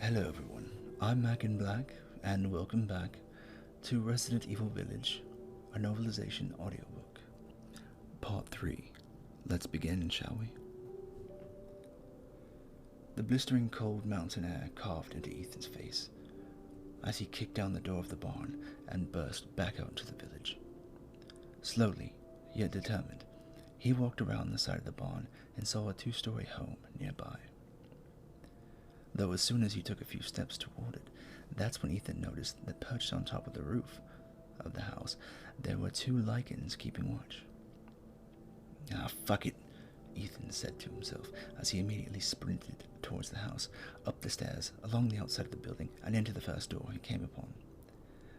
Hello everyone, I'm Mack in Black, and welcome back to Resident Evil Village, a Novelization Audiobook. Part 3. Let's begin, shall we? The blistering cold mountain air carved into Ethan's face as he kicked down the door of the barn and burst back out into the village. Slowly, yet determined, he walked around the side of the barn and saw a two-story home nearby. Though as soon as he took a few steps toward it, that's when Ethan noticed that perched on top of the roof of the house, there were two lichens keeping watch. "Ah, fuck it," Ethan said to himself as he immediately sprinted towards the house, up the stairs, along the outside of the building, and into the first door he came upon.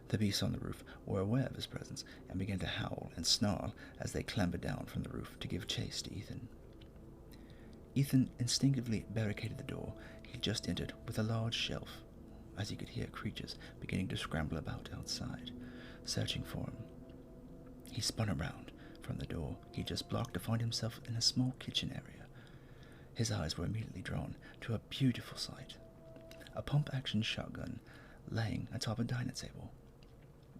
The beasts on the roof were aware of his presence and began to howl and snarl as they clambered down from the roof to give chase to Ethan. Ethan instinctively barricaded the door he just entered with a large shelf, as he could hear creatures beginning to scramble about outside, searching for him. He spun around from the door he just blocked to find himself in a small kitchen area. His eyes were immediately drawn to a beautiful sight: a pump-action shotgun laying atop a diner table,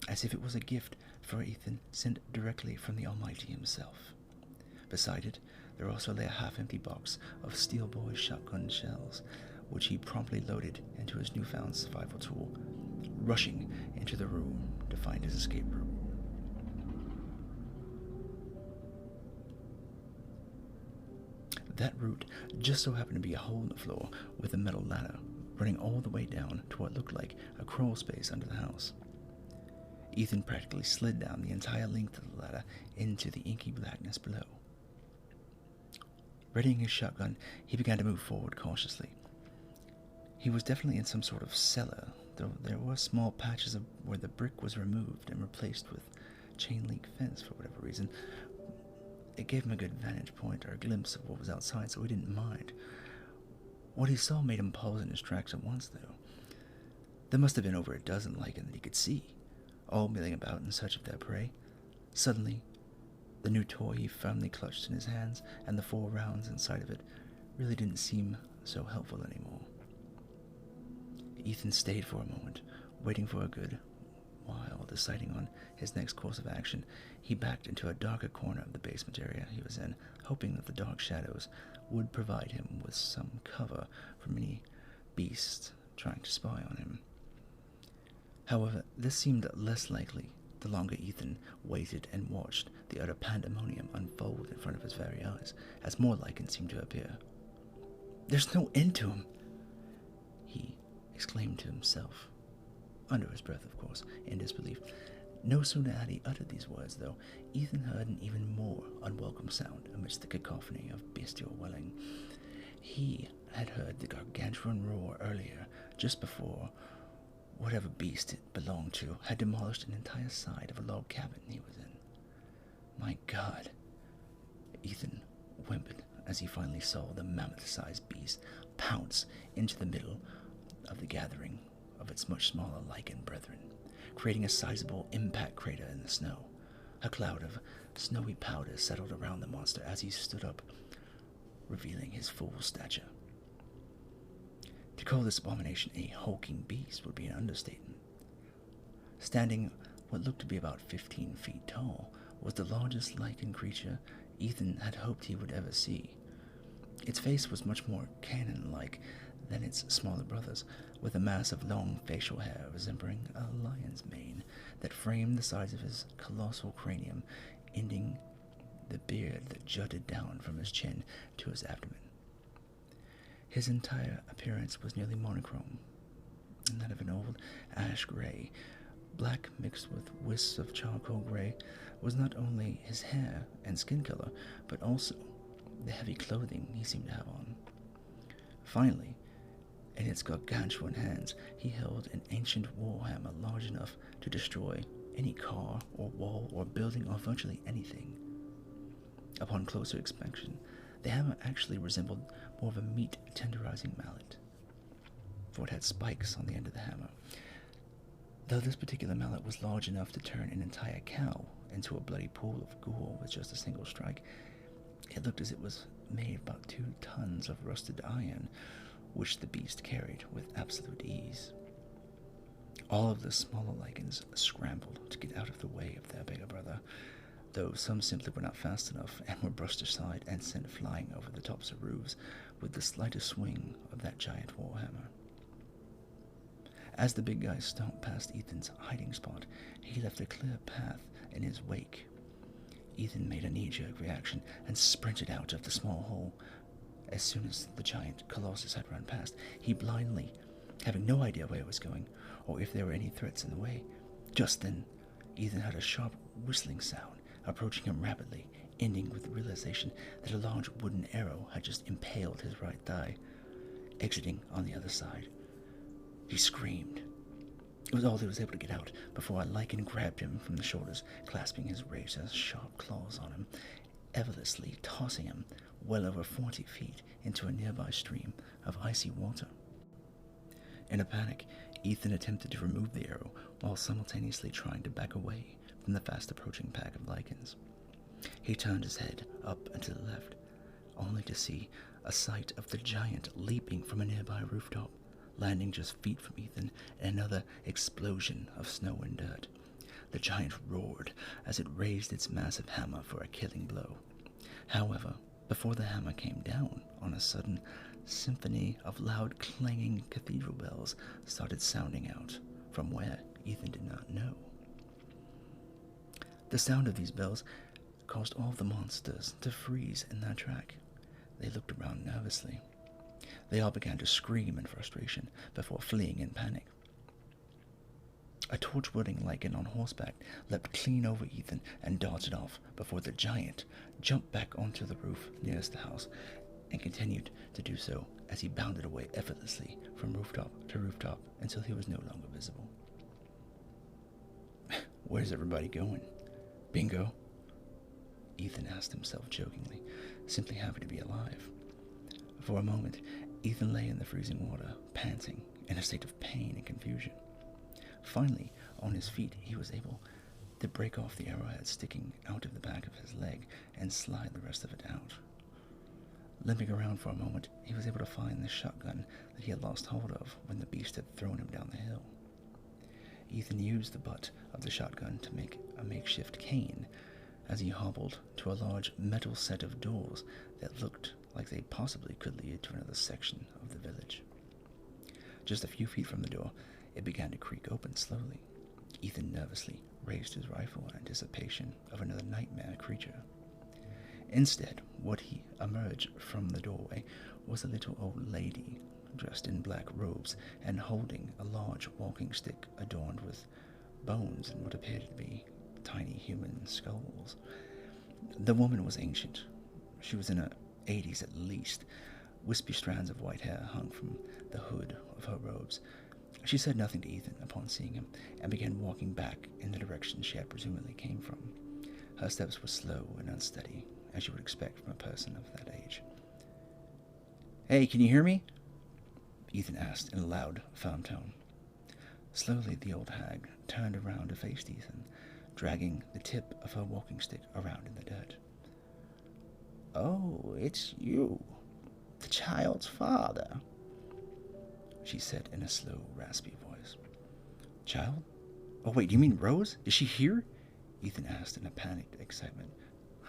as if it was a gift for Ethan sent directly from the Almighty himself. Beside it, there also lay a half-empty box of Steel Boy shotgun shells, which he promptly loaded into his newfound survival tool, rushing into the room to find his escape route. That route just so happened to be a hole in the floor with a metal ladder running all the way down to what looked like a crawl space under the house. Ethan practically slid down the entire length of the ladder into the inky blackness below. Readying his shotgun, he began to move forward cautiously. He was definitely in some sort of cellar, though there were small patches of where the brick was removed and replaced with chain-link fence for whatever reason. It gave him a good vantage point or a glimpse of what was outside, so he didn't mind. What he saw made him pause in his tracks at once, though. There must have been over a dozen lichen that he could see, all milling about in search of their prey. Suddenly, the new toy he firmly clutched in his hands and the 4 rounds inside of it really didn't seem so helpful anymore. Ethan stayed for a moment, waiting for a good while. Deciding on his next course of action, he backed into a darker corner of the basement area he was in, hoping that the dark shadows would provide him with some cover from any beast trying to spy on him. However, this seemed less likely the longer Ethan waited and watched the utter pandemonium unfold in front of his very eyes, as more lichens seemed to appear. "There's no end to him!" he exclaimed to himself, under his breath, of course, in disbelief. No sooner had he uttered these words, though, Ethan heard an even more unwelcome sound amidst the cacophony of bestial wailing. He had heard the gargantuan roar earlier, just before whatever beast it belonged to had demolished an entire side of a log cabin he was in. My God, Ethan whimpered as he finally saw the mammoth-sized beast pounce into the middle of the gathering of its much smaller lichen brethren, creating a sizable impact crater in the snow. A cloud of snowy powder settled around the monster as he stood up, revealing his full stature. To call this abomination a hulking beast would be an understatement. Standing what looked to be about 15 feet tall was the largest lichen creature Ethan had hoped he would ever see. Its face was much more cannon-like than its smaller brothers, with a mass of long facial hair resembling a lion's mane that framed the sides of his colossal cranium, ending the beard that jutted down from his chin to his abdomen. His entire appearance was nearly monochrome, and that of an old ash gray. Black mixed with wisps of charcoal gray was not only his hair and skin color, but also the heavy clothing he seemed to have on. Finally, in its gargantuan hands, he held an ancient warhammer large enough to destroy any car or wall or building or virtually anything. Upon closer inspection, the hammer actually resembled more of a meat tenderizing mallet, for it had spikes on the end of the hammer. Though this particular mallet was large enough to turn an entire cow into a bloody pool of gore with just a single strike, it looked as it was made about 2 tons of rusted iron, which the beast carried with absolute ease. All of the smaller lichens scrambled to get out of the way of their bigger brother, though some simply were not fast enough and were brushed aside and sent flying over the tops of roofs with the slightest swing of that giant warhammer. As the big guy stomped past Ethan's hiding spot, he left a clear path in his wake. Ethan made a knee-jerk reaction and sprinted out of the small hole. As soon as the giant colossus had run past, he blindly, having no idea where it was going or if there were any threats in the way. Just then, Ethan heard a sharp whistling sound approaching him rapidly, ending with the realization that a large wooden arrow had just impaled his right thigh, exiting on the other side. He screamed. It was all he was able to get out before a lichen grabbed him from the shoulders, clasping his razor-sharp claws on him, effortlessly tossing him well over 40 feet into a nearby stream of icy water. In a panic, Ethan attempted to remove the arrow while simultaneously trying to back away from the fast-approaching pack of lichens. He turned his head up and to the left, only to see a sight of the giant leaping from a nearby rooftop, landing just feet from Ethan in another explosion of snow and dirt. The giant roared as it raised its massive hammer for a killing blow. However, before the hammer came down, on a sudden, symphony of loud clanging cathedral bells started sounding out, from where Ethan did not know. The sound of these bells caused all of the monsters to freeze in their track. They looked around nervously. They all began to scream in frustration before fleeing in panic. A torch-wielding lichen on horseback leapt clean over Ethan and darted off before the giant jumped back onto the roof nearest the house and continued to do so as he bounded away effortlessly from rooftop to rooftop until he was no longer visible. "Where's everybody going? Bingo?" Ethan asked himself jokingly, simply happy to be alive. For a moment, Ethan lay in the freezing water, panting, in a state of pain and confusion. Finally, on his feet, he was able to break off the arrowhead sticking out of the back of his leg and slide the rest of it out. Limping around for a moment, he was able to find the shotgun that he had lost hold of when the beast had thrown him down the hill. Ethan used the butt of the shotgun to make a makeshift cane as he hobbled to a large metal set of doors that looked like they possibly could lead to another section of the village. Just a few feet from the door, it began to creak open slowly. Ethan nervously raised his rifle in anticipation of another nightmare creature. Instead, what he emerged from the doorway was a little old lady dressed in black robes and holding a large walking stick adorned with bones and what appeared to be tiny human skulls. The woman was ancient. She was in her 80s at least. Wispy strands of white hair hung from the hood of her robes. She said nothing to Ethan upon seeing him and began walking back in the direction she had presumably came from. Her steps were slow and unsteady, as you would expect from a person of that age. "Hey, can you hear me?" Ethan asked in a loud, firm tone. Slowly, the old hag turned around to face Ethan, dragging the tip of her walking stick around in the dirt. "Oh, it's you, the child's father," she said in a slow, raspy voice. "Child? Oh, wait, do you mean Rose? Is she here?" Ethan asked in a panicked excitement.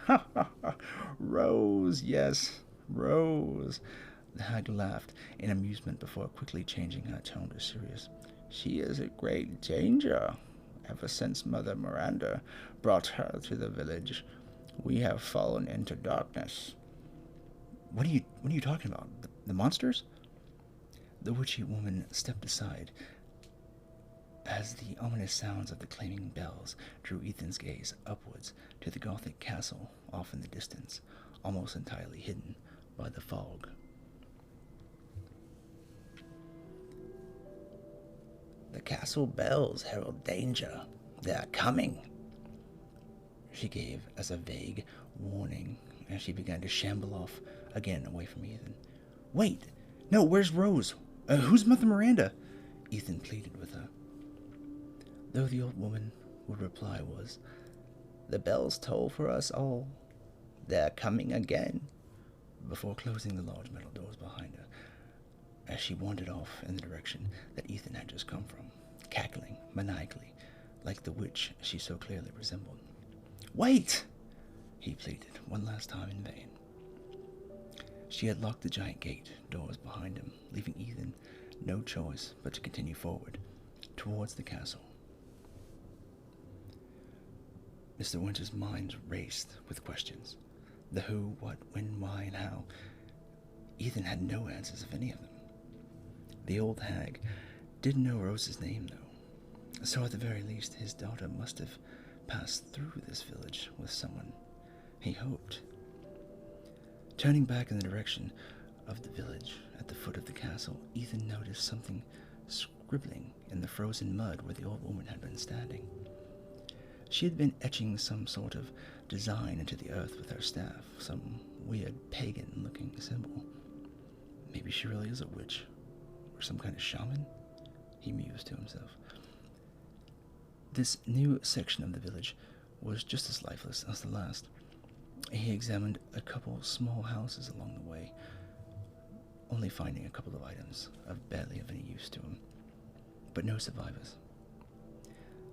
"Ha ha ha! Rose, yes, Rose." The hag laughed in amusement before quickly changing her tone to serious. "She is a great danger. Ever since Mother Miranda brought her to the village, we have fallen into darkness." What are you talking about? The monsters?" The witchy woman stepped aside as the ominous sounds of the clanging bells drew Ethan's gaze upwards to the Gothic castle off in the distance, almost entirely hidden by the fog. "The castle bells herald danger. They're coming," she gave as a vague warning as she began to shamble off again away from Ethan. "Wait! No, where's Rose? Who's Mother Miranda?" Ethan pleaded with her. Though the old woman would reply was, "The bells toll for us all. They're coming again," before closing the large metal doors behind her, as she wandered off in the direction that Ethan had just come from, cackling maniacally like the witch she so clearly resembled. "Wait!" he pleaded, one last time in vain. She had locked the giant gate doors behind him, leaving Ethan no choice but to continue forward, towards the castle. Mr. Winter's mind raced with questions. The who, what, when, why, and how. Ethan had no answers of any of them. The old hag didn't know Rose's name, though, so at the very least his daughter must have passed through this village with someone, he hoped. Turning back in the direction of the village at the foot of the castle, Ethan noticed something scribbling in the frozen mud where the old woman had been standing. She had been etching some sort of design into the earth with her staff, some weird pagan-looking symbol. Maybe she really is a witch, or some kind of shaman, he mused to himself. This new section of the village was just as lifeless as the last. He examined a couple small houses along the way, only finding a couple of items of barely of any use to him, but no survivors.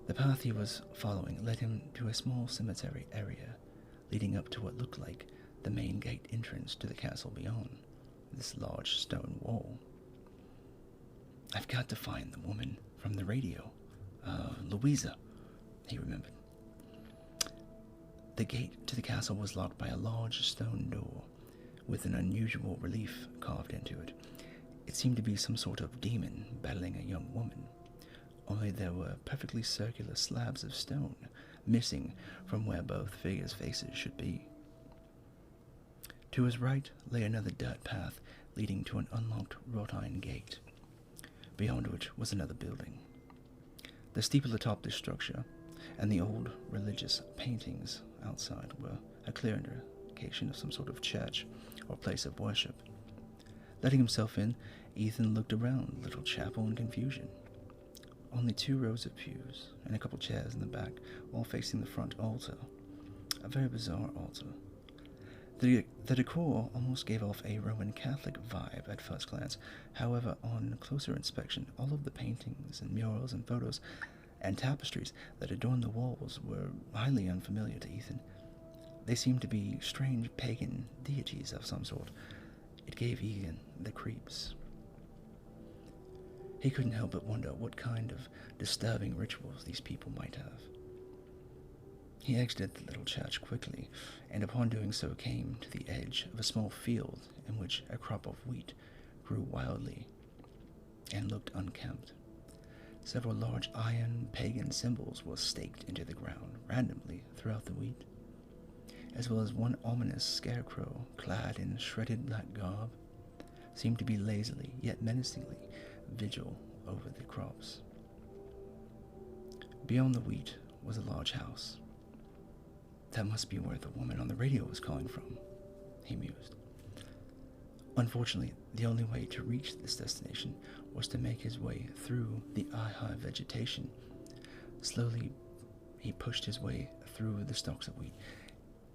The path he was following led him to a small cemetery area, leading up to what looked like the main gate entrance to the castle beyond this large stone wall. "I've got to find the woman from the radio, Louisa," he remembered. The gate to the castle was locked by a large stone door, with an unusual relief carved into it. It seemed to be some sort of demon battling a young woman, only there were perfectly circular slabs of stone missing from where both figures' faces should be. To his right lay another dirt path leading to an unlocked wrought-iron gate, beyond which was another building. The steeple atop this structure and the old religious paintings outside were a clear indication of some sort of church or place of worship. Letting himself in, Ethan looked around the little chapel in confusion. Only 2 rows of pews and a couple chairs in the back, all facing the front altar. A very bizarre altar. The decor almost gave off a Roman Catholic vibe at first glance. However, on closer inspection, all of the paintings and murals and photos and tapestries that adorned the walls were highly unfamiliar to Ethan. They seemed to be strange pagan deities of some sort. It gave Ethan the creeps. He couldn't help but wonder what kind of disturbing rituals these people might have. He exited the little church quickly, and upon doing so came to the edge of a small field in which a crop of wheat grew wildly and looked unkempt. Several large iron pagan symbols were staked into the ground randomly throughout the wheat, as well as one ominous scarecrow clad in shredded black garb seemed to be lazily yet menacingly vigil over the crops. Beyond the wheat was a large house. That must be where the woman on the radio was calling from, he mused. Unfortunately, the only way to reach this destination was to make his way through the eye-high vegetation. Slowly, he pushed his way through the stalks of wheat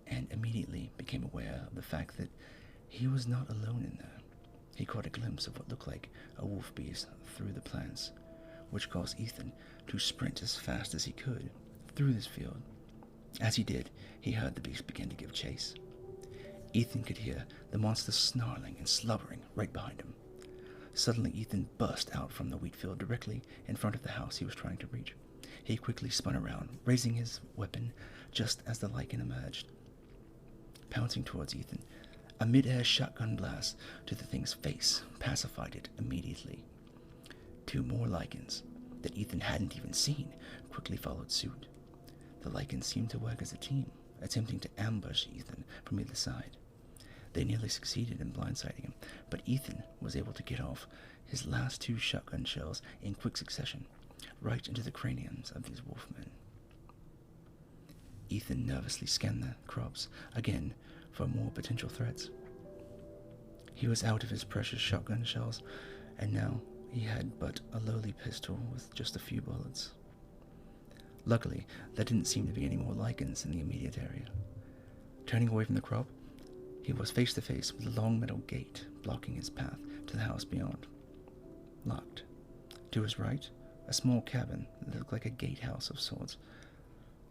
and immediately became aware of the fact that he was not alone in there. He caught a glimpse of what looked like a wolf beast through the plants, which caused Ethan to sprint as fast as he could through this field. As he did, he heard the beast begin to give chase. Ethan could hear the monster snarling and slobbering right behind him. Suddenly, Ethan burst out from the wheat field directly in front of the house he was trying to reach. He quickly spun around, raising his weapon just as the lichen emerged. Pouncing towards Ethan, a mid-air shotgun blast to the thing's face pacified it immediately. 2 more lichens that Ethan hadn't even seen quickly followed suit. The lichens seemed to work as a team, attempting to ambush Ethan from either side. They nearly succeeded in blindsiding him, but Ethan was able to get off his last 2 shotgun shells in quick succession, right into the craniums of these wolfmen. Ethan nervously scanned the crops again for more potential threats. He was out of his precious shotgun shells, and now he had but a lowly pistol with just a few bullets. Luckily, there didn't seem to be any more lichens in the immediate area. Turning away from the crop, he was face to face with a long metal gate blocking his path to the house beyond. locked. To his right, a small cabin that looked like a gatehouse of sorts.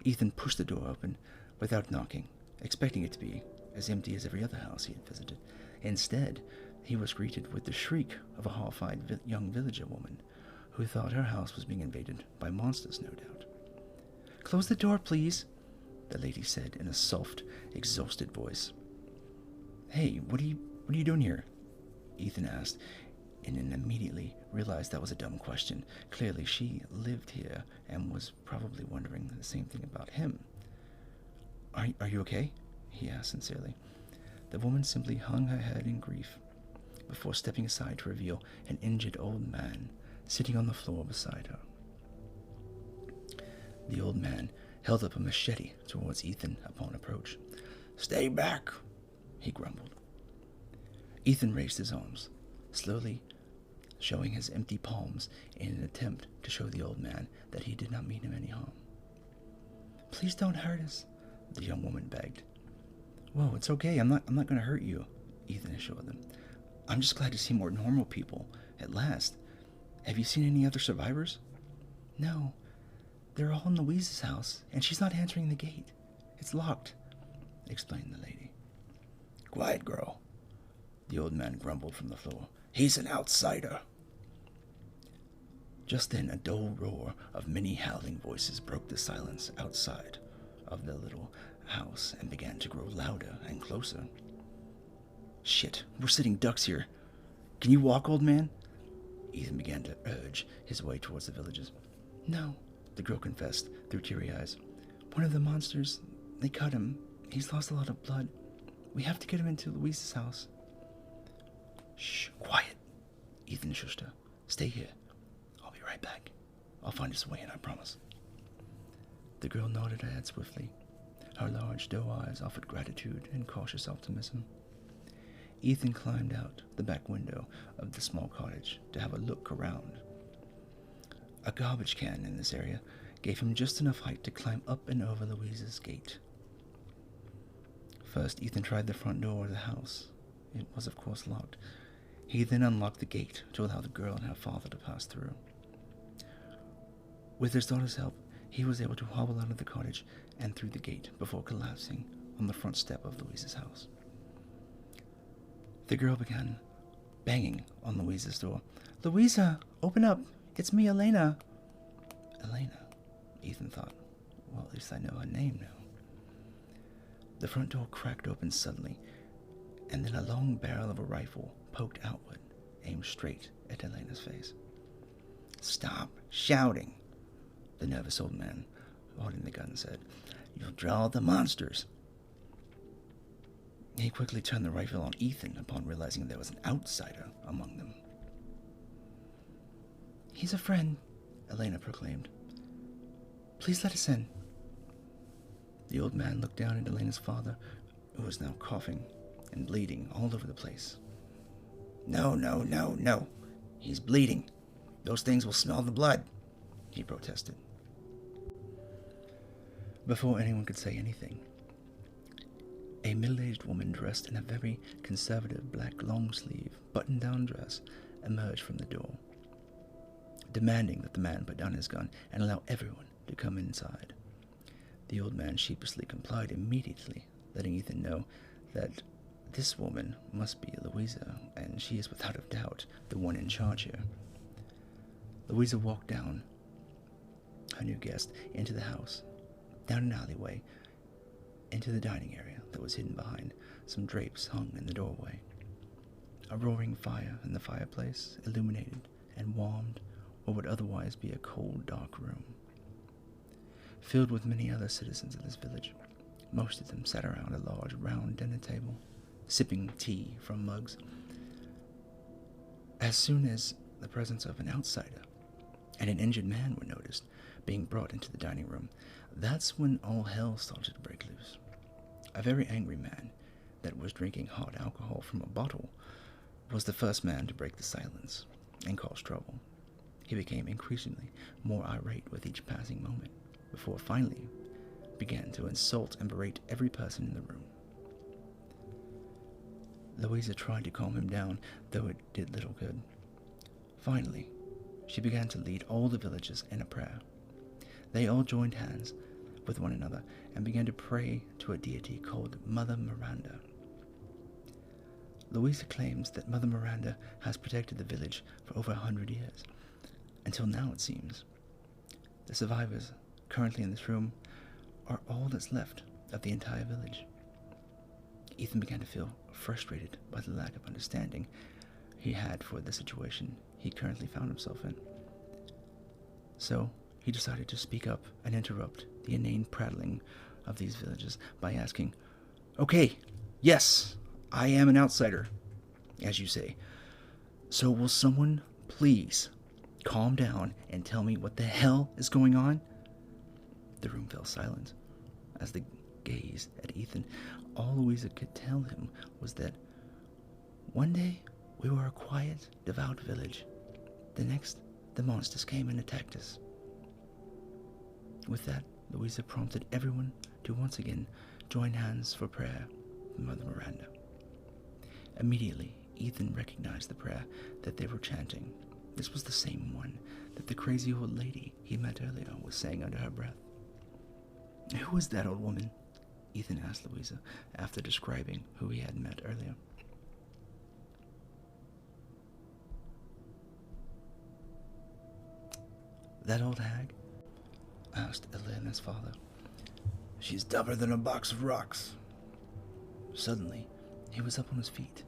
Ethan pushed the door open without knocking, expecting it to be as empty as every other house he had visited. Instead, he was greeted with the shriek of a horrified young villager woman who thought her house was being invaded by monsters, no doubt. "Close the door, please," the lady said in a soft, exhausted voice. "Hey, what are you doing here?" Ethan asked, and then immediately realized that was a dumb question. Clearly, she lived here and was probably wondering the same thing about him. Are you okay?" he asked sincerely. The woman simply hung her head in grief before stepping aside to reveal an injured old man sitting on the floor beside her. The old man held up a machete towards Ethan upon approach. "Stay back," he grumbled. Ethan raised his arms, slowly showing his empty palms in an attempt to show the old man that he did not mean him any harm. "Please don't hurt us," the young woman begged. "Whoa, it's okay. I'm not going to hurt you," Ethan assured them. "I'm just glad to see more normal people, at last. Have you seen any other survivors?" "No. They're all in Louise's house, and she's not answering the gate. It's locked," explained the lady. "Quiet, girl," the old man grumbled from the floor. "He's an outsider." Just then, a dull roar of many howling voices broke the silence outside of the little house and began to grow louder and closer. "Shit, we're sitting ducks here. Can you walk, old man?" Ethan began to urge his way towards the villagers. "No," the girl confessed through teary eyes. "One of the monsters, they cut him. He's lost a lot of blood. We have to get him into Louise's house." "Shh, quiet," Ethan shushed her. "Stay here. I'll be right back. I'll find us a way in, I promise." The girl nodded her head swiftly. Her large doe eyes offered gratitude and cautious optimism. Ethan climbed out the back window of the small cottage to have a look around. A garbage can in this area gave him just enough height to climb up and over Louise's gate. First, Ethan tried the front door of the house. It was, of course, locked. He then unlocked the gate to allow the girl and her father to pass through. With his daughter's help, he was able to hobble out of the cottage and through the gate before collapsing on the front step of Louise's house. The girl began banging on Louise's door. "Louisa, open up! It's me, Elena!" Elena, Ethan thought. Well, at least I know her name now. The front door cracked open suddenly, and then a long barrel of a rifle poked outward, aimed straight at Elena's face. "Stop shouting," the nervous old man holding the gun said. "You'll draw the monsters." He quickly turned the rifle on Ethan upon realizing there was an outsider among them. "He's a friend," Elena proclaimed. "Please let us in." The old man looked down at Elena's father, who was now coughing and bleeding all over the place. No. He's bleeding. Those things will smell the blood," he protested. Before anyone could say anything, a middle-aged woman dressed in a very conservative black long-sleeve, button-down dress emerged from the door, demanding that the man put down his gun and allow everyone to come inside. The old man sheepishly complied immediately, letting Ethan know that this woman must be Louisa, and she is without a doubt the one in charge here. Louisa walked down, her new guest, into the house, down an alleyway, into the dining area that was hidden behind some drapes hung in the doorway. A roaring fire in the fireplace illuminated and warmed what would otherwise be a cold, dark room. Filled with many other citizens of this village, most of them sat around a large round dinner table, sipping tea from mugs. As soon as the presence of an outsider and an injured man were noticed being brought into the dining room, that's when all hell started to break loose. A very angry man that was drinking hot alcohol from a bottle was the first man to break the silence and cause trouble. He became increasingly more irate with each passing moment, before finally began to insult and berate every person in the room. Louisa tried to calm him down, though it did little good. Finally, she began to lead all the villagers in a prayer. They all joined hands with one another and began to pray to a deity called Mother Miranda. Louisa claims that Mother Miranda has protected the village for over 100 years, until now it seems. The survivors currently in this room are all that's left of the entire village. Ethan began to feel frustrated by the lack of understanding he had for the situation he currently found himself in. So he decided to speak up and interrupt the inane prattling of these villagers by asking, "Okay, yes, I am an outsider, as you say. So will someone please calm down and tell me what the hell is going on?" The room fell silent as they gazed at Ethan. All Louisa could tell him was that one day we were a quiet, devout village. The next, the monsters came and attacked us. With that, Louisa prompted everyone to once again join hands for prayer for Mother Miranda. Immediately, Ethan recognized the prayer that they were chanting. This was the same one that the crazy old lady he met earlier was saying under her breath. "Who was that old woman?" Ethan asked Louisa after describing who he had met earlier. "That old hag?" asked Elena's father. "She's dumber than a box of rocks." Suddenly, he was up on his feet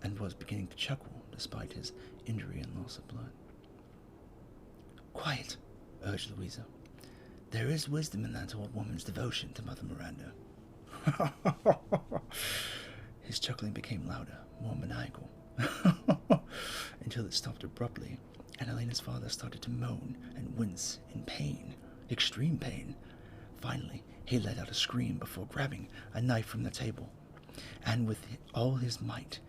and was beginning to chuckle despite his injury and loss of blood. "Quiet," urged Louisa. "There is wisdom in that old woman's devotion to Mother Miranda." His chuckling became louder, more maniacal, until it stopped abruptly, and Elena's father started to moan and wince in pain, extreme pain. Finally, he let out a scream before grabbing a knife from the table, and with all his might,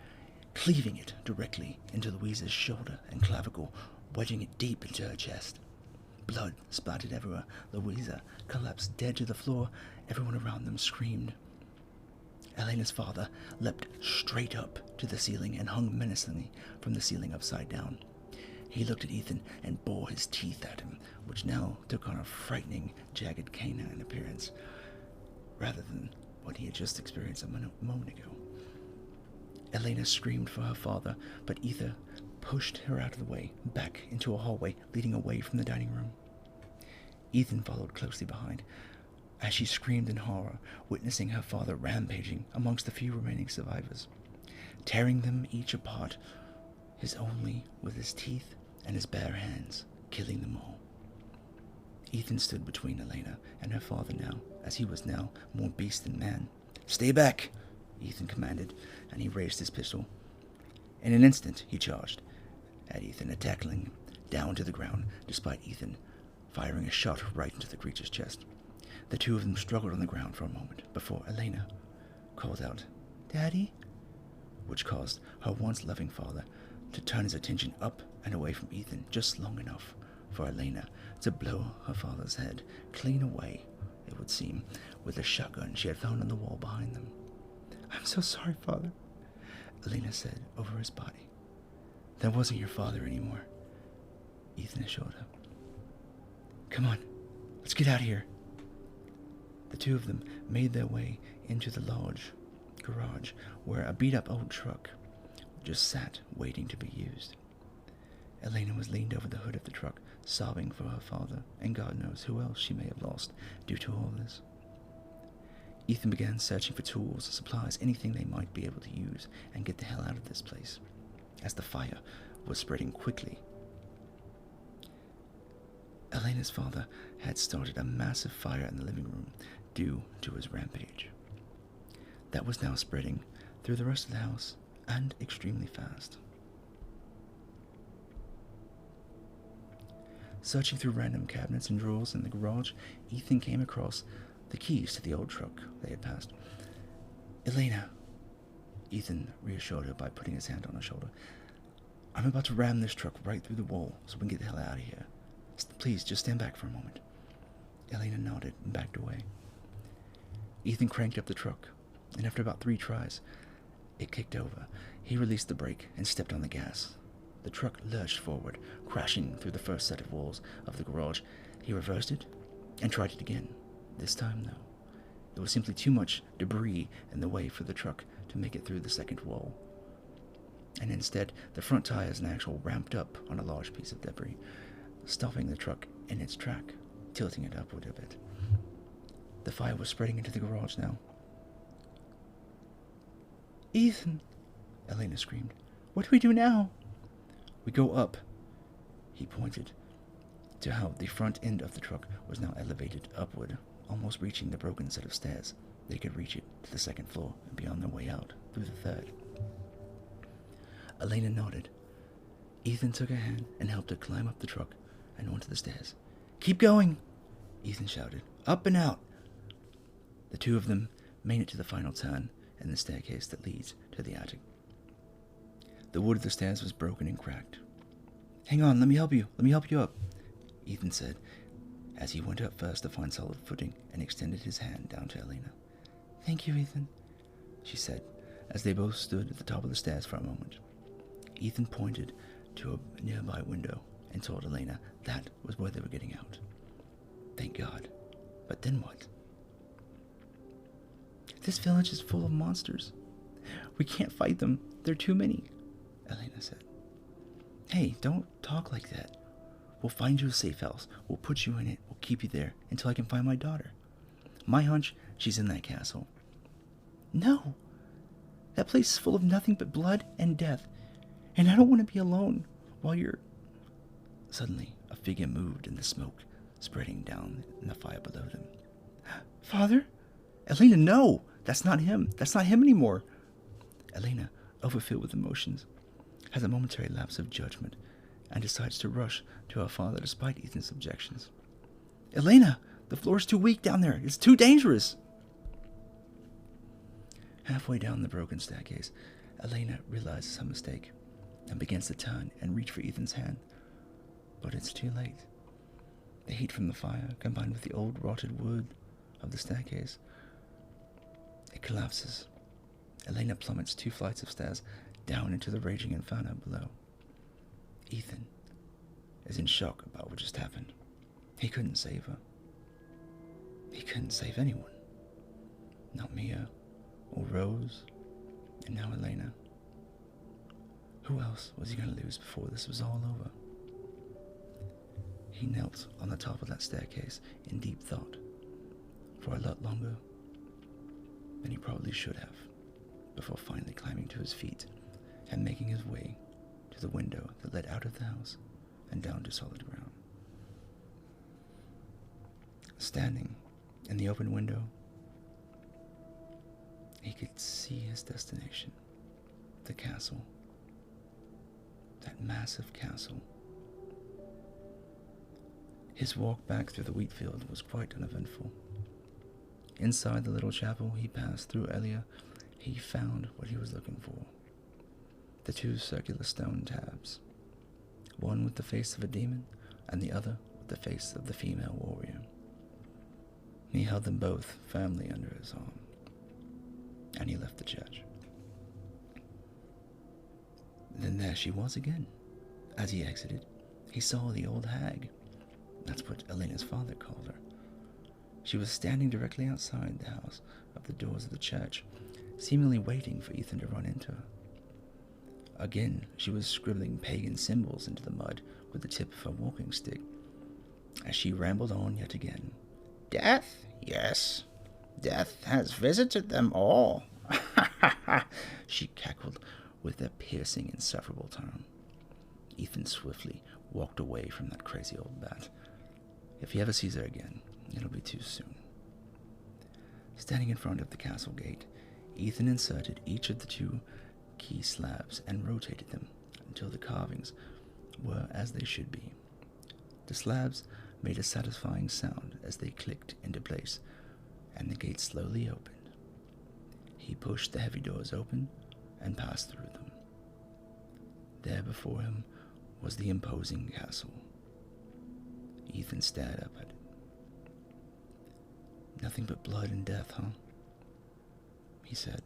cleaving it directly into Louisa's shoulder and clavicle, wedging it deep into her chest. Blood splattered everywhere. Louisa collapsed dead to the floor. Everyone around them screamed. Elena's father leapt straight up to the ceiling and hung menacingly from the ceiling upside down. He looked at Ethan and bore his teeth at him, which now took on a frightening, jagged canine appearance, rather than what he had just experienced a moment ago. Elena screamed for her father, but Ethan pushed her out of the way, back into a hallway leading away from the dining room. Ethan followed closely behind, as she screamed in horror, witnessing her father rampaging amongst the few remaining survivors, tearing them each apart, his only with his teeth and his bare hands, killing them all. Ethan stood between Elena and her father now, as he was now more beast than man. "Stay back," Ethan commanded, and he raised his pistol. In an instant, he charged at Ethan, tackling him down to the ground, despite Ethan firing a shot right into the creature's chest. The two of them struggled on the ground for a moment before Elena called out, "Daddy?" which caused her once loving father to turn his attention up and away from Ethan just long enough for Elena to blow her father's head clean away, it would seem, with a shotgun she had found on the wall behind them. "I'm so sorry, Father," Elena said over his body. "That wasn't your father anymore," Ethan assured her. "Come on, let's get out of here." The two of them made their way into the large garage where a beat-up old truck just sat waiting to be used. Elena was leaned over the hood of the truck, sobbing for her father, and God knows who else she may have lost due to all this. Ethan began searching for tools, supplies, anything they might be able to use and get the hell out of this place, as the fire was spreading quickly. Elena's father had started a massive fire in the living room due to his rampage. That was now spreading through the rest of the house, and extremely fast. Searching through random cabinets and drawers in the garage, Ethan came across the keys to the old truck they had passed. "Elena," Ethan reassured her by putting his hand on her shoulder, "I'm about to ram this truck right through the wall so we can get the hell out of here. Please, just stand back for a moment." Elena nodded and backed away. Ethan cranked up the truck, and after about 3 tries, it kicked over. He released the brake and stepped on the gas. The truck lurched forward, crashing through the first set of walls of the garage. He reversed it and tried it again. This time, though, there was simply too much debris in the way for the truck to make it through the second wall. And instead, the front tires and axle ramped up on a large piece of debris, stopping the truck in its track, tilting it upward a bit. The fire was spreading into the garage now. "Ethan," Elena screamed. "What do we do now?" "We go up." He pointed to how the front end of the truck was now elevated upward, almost reaching the broken set of stairs. They could reach it to the second floor and be on their way out through the third. Elena nodded. Ethan took her hand and helped her climb up the truck and onto the stairs. "Keep going," Ethan shouted. "Up and out." The two of them made it to the final turn in the staircase that leads to the attic. The wood of the stairs was broken and cracked. "Hang on, let me help you up," Ethan said, as he went up first to find solid footing and extended his hand down to Elena. "Thank you, Ethan," she said, as they both stood at the top of the stairs for a moment. Ethan pointed to a nearby window and told Elena that was where they were getting out. Thank God. But then what? "This village is full of monsters. We can't fight them. There are too many," Elena said. "Hey, don't talk like that. We'll find you a safe house. We'll put you in it. We'll keep you there until I can find my daughter. My hunch, she's in that castle." "No. That place is full of nothing but blood and death. And I don't want to be alone while you're..." Suddenly, a figure moved in the smoke, spreading down in the fire below them. "Father?" "Elena, no! That's not him. That's not him anymore." Elena, overfilled with emotions, has a momentary lapse of judgment and decides to rush to her father despite Ethan's objections. "Elena, the floor's too weak down there. It's too dangerous." Halfway down the broken staircase, Elena realizes her mistake and begins to turn and reach for Ethan's hand. But it's too late. The heat from the fire, combined with the old rotted wood of the staircase, it collapses. Elena plummets 2 flights of stairs down into the raging inferno below. Ethan is in shock about what just happened. He couldn't save her. He couldn't save anyone. Not Mia, or Rose, and now Elena. Who else was he going to lose before this was all over? He knelt on the top of that staircase in deep thought for a lot longer than he probably should have, before finally climbing to his feet and making his way to the window that led out of the house and down to solid ground. Standing in the open window, he could see his destination, the castle, that massive castle. His walk back through the wheat field was quite uneventful. Inside the little chapel he passed through earlier, he found what he was looking for. The 2 circular stone tabs, one with the face of a demon and the other with the face of the female warrior. He held them both firmly under his arm, and he left the church. Then there she was again. As he exited, he saw the old hag. That's what Elena's father called her. She was standing directly outside the house of the doors of the church, seemingly waiting for Ethan to run into her. Again, she was scribbling pagan symbols into the mud with the tip of her walking stick, as she rambled on yet again. "Death, yes. Death has visited them all," she cackled with a piercing, insufferable tone. Ethan swiftly walked away from that crazy old bat. If he ever sees her again, it'll be too soon. Standing in front of the castle gate, Ethan inserted each of the 2 key slabs and rotated them until the carvings were as they should be. The slabs made a satisfying sound as they clicked into place, and the gate slowly opened. He pushed the heavy doors open and passed through them. There before him was the imposing castle. Ethan stared up at it. "Nothing but blood and death, huh?" he said,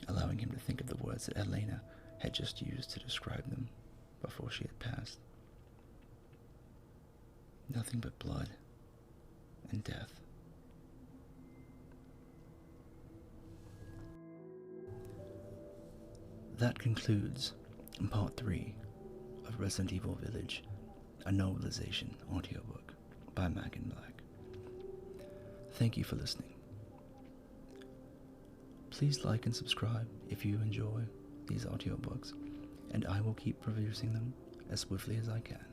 allowing him to think of the words that Elena had just used to describe them before she had passed. Nothing but blood and death. That concludes Part 3 of Resident Evil Village, a novelization audiobook by Mack and Black. Thank you for listening. Please like and subscribe if you enjoy these audiobooks, and I will keep producing them as swiftly as I can.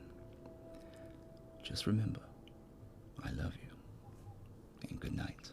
Just remember, I love you, and good night.